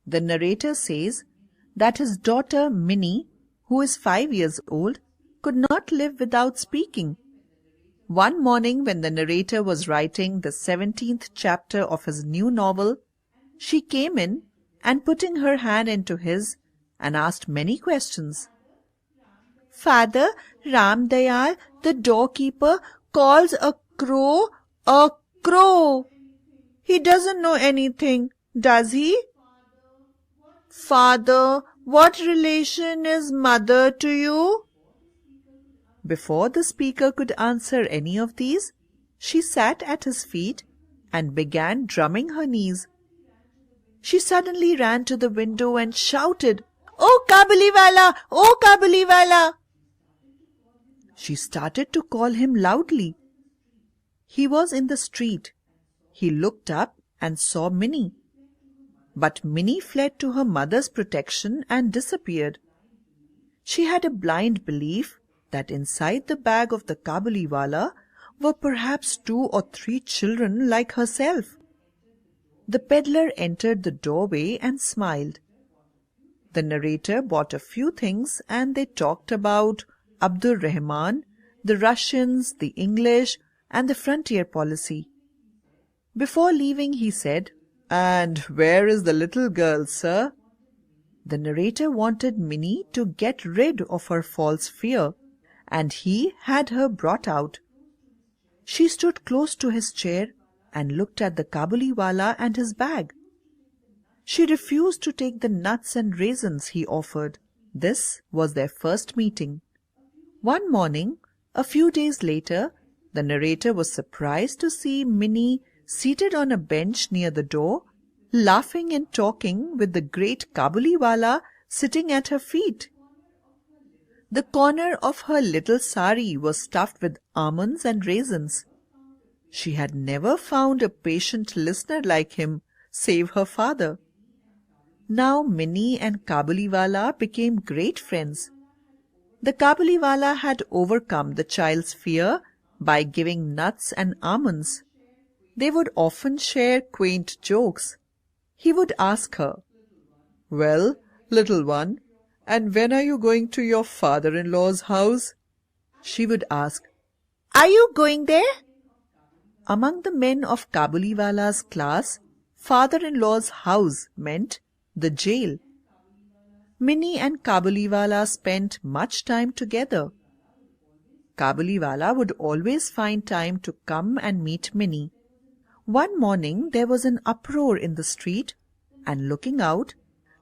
The narrator says that his daughter Minnie, who is 5 years old, could not live without speaking. One morning when the narrator was writing the 17th chapter of his new novel, she came in and putting her hand into his and asked many questions. "Father, Ram Dayal, the doorkeeper, calls a crow a crow. He doesn't know anything, does he? Father, what relation is mother to you?" Before the speaker could answer any of these, she sat at his feet and began drumming her knees. She suddenly ran to the window and shouted, "Oh Kabuliwala! Oh Kabuliwala!" She started to call him loudly. He was in the street. He looked up and saw Minnie. But Minnie fled to her mother's protection and disappeared. She had a blind belief that inside the bag of the Kabuliwala were perhaps 2 or 3 children like herself. The peddler entered the doorway and smiled. The narrator bought a few things and they talked about Abdur Rahman, the Russians, the English, and the frontier policy. Before leaving, he said, "And where is the little girl, sir?" The narrator wanted Minnie to get rid of her false fear, and he had her brought out. She stood close to his chair and looked at the Kabuliwala and his bag. She refused to take the nuts and raisins he offered. This was their first meeting. One morning, a few days later, the narrator was surprised to see Minnie seated on a bench near the door, laughing and talking with the great Kabuliwala sitting at her feet. The corner of her little sari was stuffed with almonds and raisins. She had never found a patient listener like him, save her father. Now Minnie and Kabuliwala became great friends. The Kabuliwala had overcome the child's fear by giving nuts and almonds. They would often share quaint jokes. He would ask her, "Well, little one, and when are you going to your father-in-law's house?" She would ask, "Are you going there?" Among the men of Kabuliwala's class, father-in-law's house meant the jail. Minnie and Kabuliwala spent much time together. Kabuliwala would always find time to come and meet Minnie. One morning there was an uproar in the street, and looking out,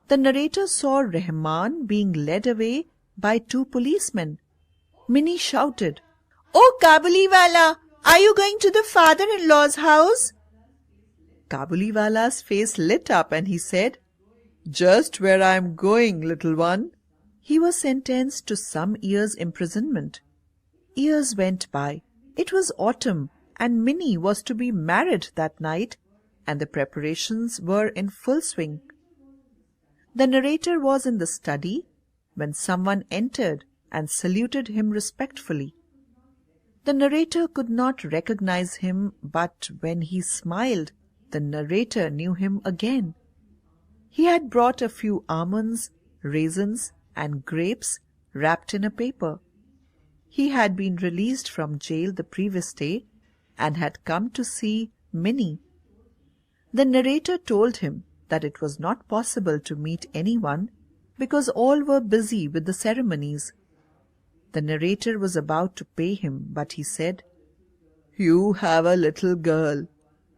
the narrator saw Rahman being led away by 2 policemen. Minnie shouted, "Oh Kabuliwala, are you going to the father-in-law's house?" Kabuliwala's face lit up and he said, "Just where I am going, little one." He was sentenced to some years' imprisonment. Years went by. It was autumn, and Minnie was to be married that night, and the preparations were in full swing. The narrator was in the study when someone entered and saluted him respectfully. The narrator could not recognize him, but when he smiled, the narrator knew him again. He had brought a few almonds, raisins, and grapes wrapped in a paper. He had been released from jail the previous day and had come to see Minnie. The narrator told him that it was not possible to meet anyone because all were busy with the ceremonies. The narrator was about to pay him, but he said, "You have a little girl.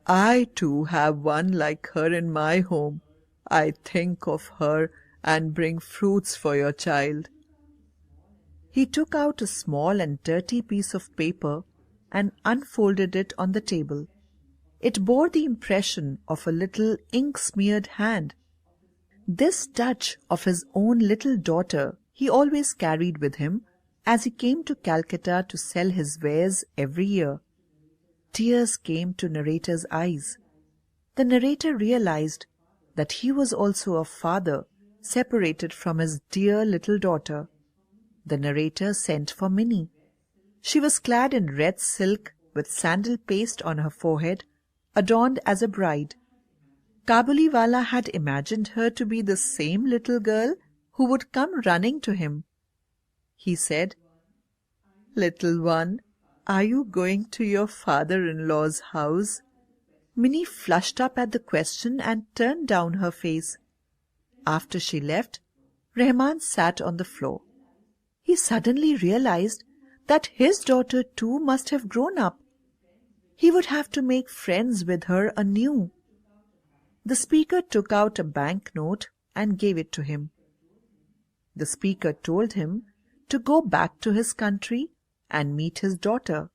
I too have one like her in my home. I think of her and bring fruits for your child." He took out a small and dirty piece of paper and unfolded it on the table. It bore the impression of a little ink-smeared hand. This touch of his own little daughter he always carried with him as he came to Calcutta to sell his wares every year. Tears came to narrator's eyes. The narrator realized that he was also a father separated from his dear little daughter. The narrator sent for Minnie. She was clad in red silk with sandal paste on her forehead, adorned as a bride. Kabuliwala had imagined her to be the same little girl who would come running to him. He said, "Little one, are you going to your father-in-law's house?" Minnie flushed up at the question and turned down her face. After she left, Rahman sat on the floor. He suddenly realized that his daughter too must have grown up. He would have to make friends with her anew. The speaker took out a banknote and gave it to him. The speaker told him to go back to his country and meet his daughter.